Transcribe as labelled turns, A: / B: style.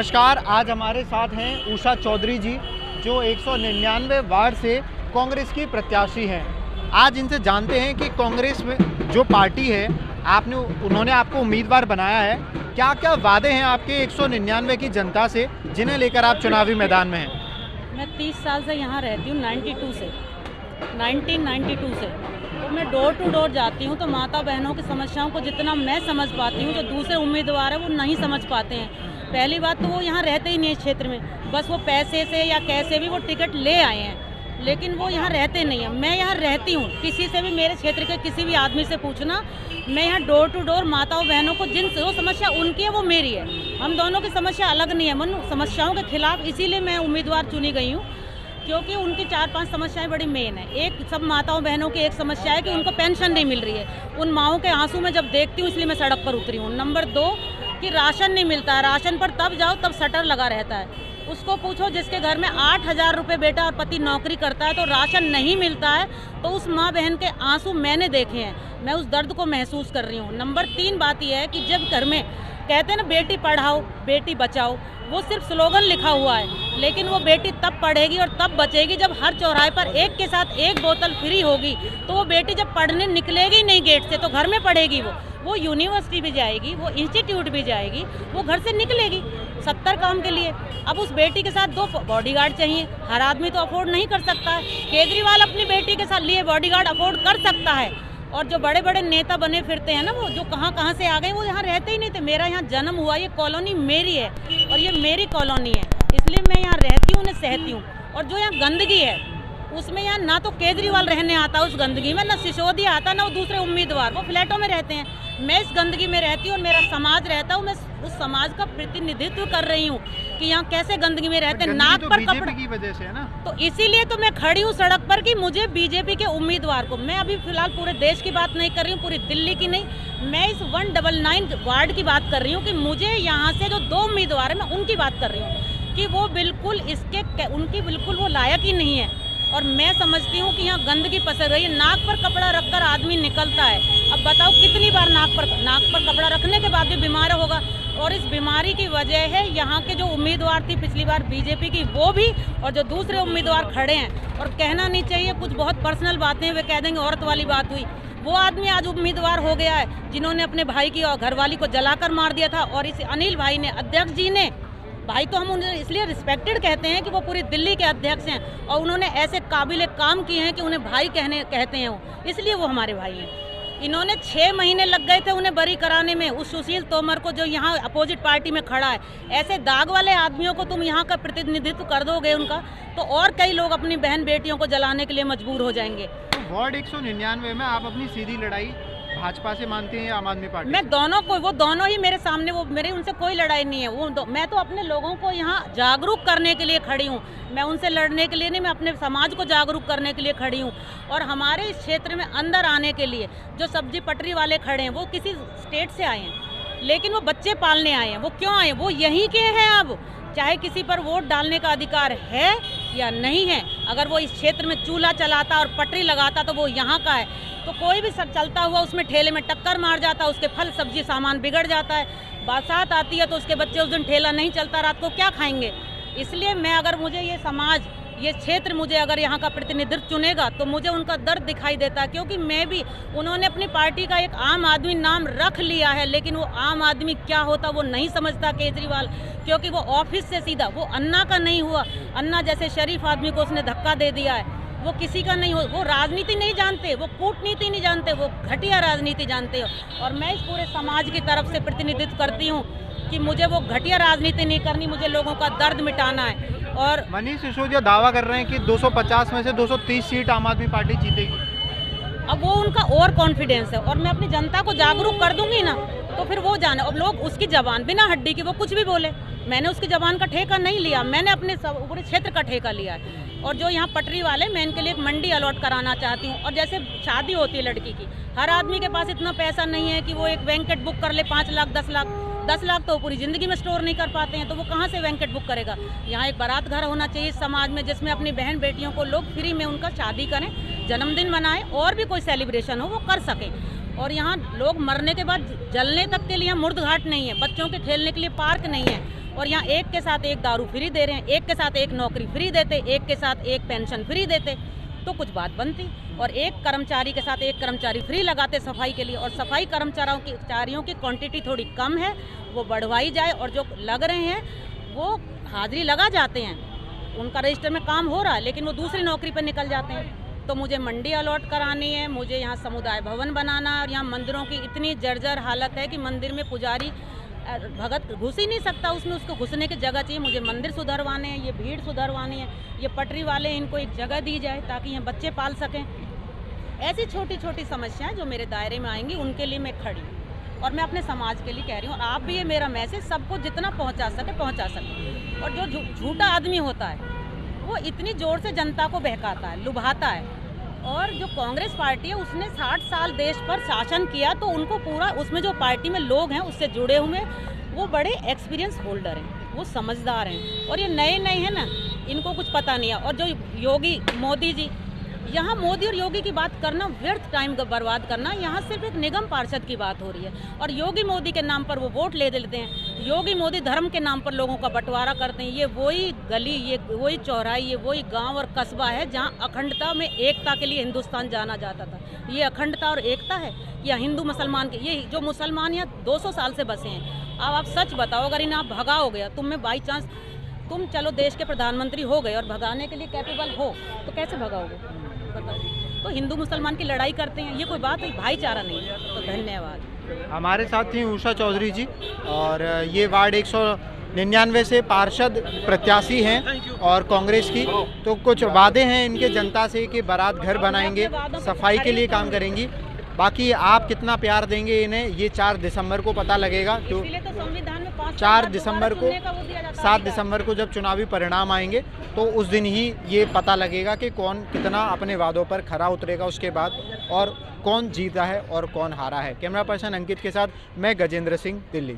A: नमस्कार। आज हमारे साथ हैं उषा चौधरी जी, जो 199 वार्ड से कांग्रेस की प्रत्याशी हैं। आज इनसे जानते हैं कि कांग्रेस में जो पार्टी है उन्होंने आपको उम्मीदवार बनाया है, क्या क्या वादे हैं आपके 199 की जनता से, जिन्हें लेकर आप चुनावी मैदान में हैं।
B: मैं 30 साल से यहाँ रहती हूँ, 1992 से। तो मैं डोर टू डोर जाती हूँ, तो माता बहनों की समस्याओं को जितना मैं समझ पाती हूँ, जो दूसरे उम्मीदवार हैं वो नहीं समझ पाते हैं। पहली बात तो वो यहाँ रहते ही नहीं इस क्षेत्र में, बस वो पैसे से या कैसे भी वो टिकट ले आए हैं, लेकिन वो यहाँ रहते नहीं हैं। मैं यहाँ रहती हूँ, किसी से भी मेरे क्षेत्र के किसी भी आदमी से पूछना, मैं यहाँ डोर टू डोर माताओं बहनों को जिन जो समस्या उनकी है वो मेरी है। हम दोनों की समस्या अलग नहीं है, मन समस्याओं के खिलाफ इसीलिए मैं उम्मीदवार चुनी गई हूँ, क्योंकि उनकी 4-5 समस्याएं बड़ी मेन है। एक, सब माताओं बहनों की एक समस्या है कि उनको पेंशन नहीं मिल रही है। उन माओं के आंसू में जब देखती हूँ, इसलिए मैं सड़क पर उतरी हूँ। नंबर 2 कि राशन नहीं मिलता है, राशन पर तब जाओ तब शटर लगा रहता है। उसको पूछो जिसके घर में 8,000 रुपये बेटा और पति नौकरी करता है, तो राशन नहीं मिलता है, तो उस माँ बहन के आंसू मैंने देखे हैं, मैं उस दर्द को महसूस कर रही हूँ। नंबर 3 बात यह है कि जब घर में कहते हैं ना बेटी पढ़ाओ बेटी बचाओ, वो सिर्फ स्लोगन लिखा हुआ है, लेकिन वो बेटी तब पढ़ेगी और तब बचेगी जब हर चौराहे पर एक के साथ एक बोतल फ्री होगी। तो वो बेटी जब पढ़ने निकलेगी नहीं गेट से, तो घर में पढ़ेगी, वो यूनिवर्सिटी भी जाएगी, वो इंस्टीट्यूट भी जाएगी, वो घर से निकलेगी 70 काम के लिए। अब उस बेटी के साथ 2 बॉडीगार्ड चाहिए, हर आदमी तो अफोर्ड नहीं कर सकता है। केजरीवाल अपनी बेटी के साथ लिए बॉडीगार्ड अफोर्ड कर सकता है, और जो बड़े बड़े नेता बने फिरते हैं ना, वो जो कहाँ से आ गए, वो यहाँ रहते ही नहीं थे। मेरा यहाँ जन्म हुआ, ये कॉलोनी मेरी है और ये मेरी कॉलोनी है, इसलिए मैं यहाँ रहती हूँ, उन्हें सहती हूँ। और जो यहाँ गंदगी है, उसमें यहाँ ना तो केजरीवाल रहने आता उस गंदगी में, ना सिसोदिया आता, ना वो दूसरे उम्मीदवार, वो फ्लैटों में रहते हैं। मैं इस गंदगी में रहती हूँ और मेरा समाज रहता हूँ, मैं उस समाज का प्रतिनिधित्व कर रही हूँ कि यहाँ कैसे गंदगी में रहते हैं। नाक पर कपड़ा की वजह से है ना, तो इसीलिए तो मैं खड़ी हूँ सड़क पर कि मुझे बीजेपी के उम्मीदवार को, मैं अभी फिलहाल पूरे देश की बात नहीं कर रही हूँ, पूरी दिल्ली की नहीं, मैं इस 199 वार्ड की बात कर रही हूँ कि मुझे यहाँ से जो 2 उम्मीदवार है, मैं उनकी बात कर रही हूँ कि वो बिल्कुल उनकी बिल्कुल वो लायक ही नहीं है। और मैं समझती हूँ कि यहाँ गंदगी पसर रही है, नाक पर कपड़ा रखकर आदमी निकलता है। अब बताओ कितनी बार नाक पर कपड़ा रखने के बाद भी बीमार होगा, और इस बीमारी की वजह है यहाँ के जो उम्मीदवार थी पिछली बार बीजेपी की, वो भी, और जो दूसरे उम्मीदवार खड़े हैं। और कहना नहीं चाहिए, कुछ बहुत पर्सनल बातें वे कह देंगे, औरत वाली बात हुई, वो आदमी आज उम्मीदवार हो गया है जिन्होंने अपने भाई की और घरवाली को जलाकर मार दिया था। और इस अनिल भाई ने, अध्यक्ष जी ने, भाई तो हम उन्हें इसलिए रिस्पेक्टेड कहते हैं कि वो पूरी दिल्ली के अध्यक्ष हैं, और उन्होंने ऐसे काबिल काम किए हैं कि उन्हें भाई कहते हैं, वो इसलिए वो हमारे भाई हैं। इन्होंने 6 महीने लग गए थे उन्हें बरी कराने में, उस सुशील तोमर को जो यहाँ अपोजिट पार्टी में खड़ा है। ऐसे दाग वाले आदमियों को तुम यहाँ का प्रतिनिधित्व कर दोगे उनका, तो और कई लोग अपनी बहन बेटियों को जलाने के लिए मजबूर हो जाएंगे।
A: तो वार्ड 199 में आप अपनी सीधी लड़ाई भाजपा से मानते हैं या आम आदमी पार्टी?
B: मैं दोनों को, वो दोनों ही मेरे सामने, वो मेरी उनसे कोई लड़ाई नहीं है। मैं तो अपने लोगों को यहाँ जागरूक करने के लिए खड़ी हूँ, मैं उनसे लड़ने के लिए नहीं, मैं अपने समाज को जागरूक करने के लिए खड़ी हूँ। और हमारे इस क्षेत्र में अंदर आने के लिए जो सब्जी पटरी वाले खड़े हैं, वो किसी स्टेट से आए हैं, लेकिन वो बच्चे पालने आए हैं। वो क्यों आए? वो यहीं के हैं। अब चाहे किसी पर वोट डालने का अधिकार है या नहीं है, अगर वो इस क्षेत्र में चूल्हा चलाता और पटरी लगाता तो वो यहाँ का है। तो कोई भी सब चलता हुआ उसमें ठेले में टक्कर मार जाता, उसके फल सब्जी सामान बिगड़ जाता है। बरसात आती है तो उसके बच्चे, उस दिन ठेला नहीं चलता, रात को क्या खाएंगे? इसलिए मैं, अगर मुझे ये समाज, ये क्षेत्र, मुझे अगर यहाँ का प्रतिनिधित्व चुनेगा तो मुझे उनका दर्द दिखाई देता है, क्योंकि मैं भी, उन्होंने अपनी पार्टी का एक आम आदमी नाम रख लिया है, लेकिन वो आम आदमी क्या होता वो नहीं समझता केजरीवाल, क्योंकि वो ऑफिस से सीधा, वो अन्ना का नहीं हुआ। अन्ना जैसे शरीफ आदमी को उसने धक्का दे दिया है, वो किसी का नहीं हो। वो राजनीति नहीं जानते, वो कूटनीति नहीं जानते, वो घटिया राजनीति जानते हो। और मैं इस पूरे समाज की तरफ से प्रतिनिधित्व करती हूँ कि मुझे वो घटिया राजनीति नहीं करनी, मुझे लोगों का दर्द मिटाना है। और
A: मनीष सिसोदिया दावा कर रहे हैं कि 250 में से 230 सीट आम आदमी पार्टी जीतेगी।
B: अब वो उनका और कॉन्फिडेंस है, और मैं अपनी जनता को जागरूक कर दूंगी ना, तो फिर वो जाने। अब लोग उसकी जबान, बिना हड्डी की वो कुछ भी बोले, मैंने उसकी जबान का ठेका नहीं लिया, मैंने अपने पूरे क्षेत्र का ठेका लिया है। और जो यहाँ पटरी वाले, मैं इनके लिए एक मंडी अलॉट कराना चाहती हूँ। और जैसे शादी होती है लड़की की, हर आदमी के पास इतना पैसा नहीं है कि वो एक वेंकट बुक कर ले 5 लाख 10 लाख। 10 लाख तो पूरी ज़िंदगी में स्टोर नहीं कर पाते हैं, तो वो कहाँ से वेंकट बुक करेगा? यहाँ एक बारात घर होना चाहिए समाज में, जिसमें अपनी बहन बेटियों को लोग फ्री में उनका शादी करें, जन्मदिन मनाएं, और भी कोई सेलिब्रेशन हो वो कर सकें। और यहाँ लोग मरने के बाद जलने तक के लिए मुर्द घाट नहीं है, बच्चों के खेलने के लिए पार्क नहीं है, और यहाँ एक के साथ एक दारू फ्री दे रहे हैं, एक के साथ एक नौकरी फ्री देते, एक के साथ एक पेंशन फ्री देते तो कुछ बात बनती। और एक कर्मचारी के साथ एक कर्मचारी फ्री लगाते सफाई के लिए, और सफाई कर्मचारियों की क्वांटिटी थोड़ी कम है, वो बढ़वाई जाए, और जो लग रहे हैं वो हाजिरी लगा जाते हैं, उनका रजिस्टर में काम हो रहा है, लेकिन वो दूसरी नौकरी पर निकल जाते हैं। तो मुझे मंडी अलॉट करानी है, मुझे यहाँ समुदाय भवन बनाना है, और यहाँ मंदिरों की इतनी जर्जर हालत है कि मंदिर में पुजारी भगत घुस ही नहीं सकता, उसमें उसको घुसने की जगह चाहिए। मुझे मंदिर सुधरवाने हैं, ये भीड़ सुधरवानी है, ये पटरी वाले इनको एक जगह दी जाए ताकि यहाँ बच्चे पाल सकें। ऐसी छोटी छोटी समस्याएं जो मेरे दायरे में आएंगी उनके लिए मैं खड़ी हूँ, और मैं अपने समाज के लिए कह रही हूँ। और आप भी ये मेरा मैसेज सबको जितना पहुँचा सके। और जो झूठा आदमी होता है वो इतनी ज़ोर से जनता को बहकाता है, लुभाता है। और जो कांग्रेस पार्टी है उसने 60 साल देश पर शासन किया, तो उनको पूरा उसमें जो पार्टी में लोग हैं उससे जुड़े हुए वो बड़े एक्सपीरियंस होल्डर हैं, वो समझदार हैं। और ये नए नए हैं ना, इनको कुछ पता नहीं है। और जो योगी मोदी जी, यहाँ मोदी और योगी की बात करना व्यर्थ टाइम बर्बाद करना, यहाँ सिर्फ एक निगम पार्षद की बात हो रही है। और योगी मोदी के नाम पर वो वोट ले लेते हैं, योगी मोदी धर्म के नाम पर लोगों का बंटवारा करते हैं। ये वही गली, ये वही चौराही, ये वही गांव और कस्बा है जहाँ अखंडता में एकता के लिए हिंदुस्तान जाना जाता था। ये अखंडता और एकता है या हिंदू मुसलमान के? ये जो मुसलमान यहाँ 200 साल से बसे हैं, अब आप सच बताओ, अगर इन्हें आप भगाओ गया, तुम में बाई चांस तुम चलो देश के प्रधानमंत्री हो गए और भगाने के लिए कैपेबल हो, तो कैसे भगाओगे? तो हिंदू मुसलमान की लड़ाई करते हैं, ये कोई बात है? भाईचारा नहीं है। तो धन्यवाद।
A: हमारे साथ थी उषा चौधरी जी, और ये वार्ड 199 से पार्षद प्रत्याशी हैं और कांग्रेस की। तो कुछ वादे हैं इनके जनता से कि बारात घर बनाएंगे, सफाई के लिए काम करेंगी। बाकी आप कितना प्यार देंगे इन्हें, ये 4 दिसंबर को पता लगेगा। तो 4 दिसंबर को 7 दिसंबर को जब चुनावी परिणाम आएंगे तो उस दिन ही ये पता लगेगा कि कौन कितना अपने वादों पर खरा उतरेगा उसके बाद, और कौन जीता है और कौन हारा है। कैमरा पर्सन अंकित के साथ मैं गजेंद्र सिंह, दिल्ली।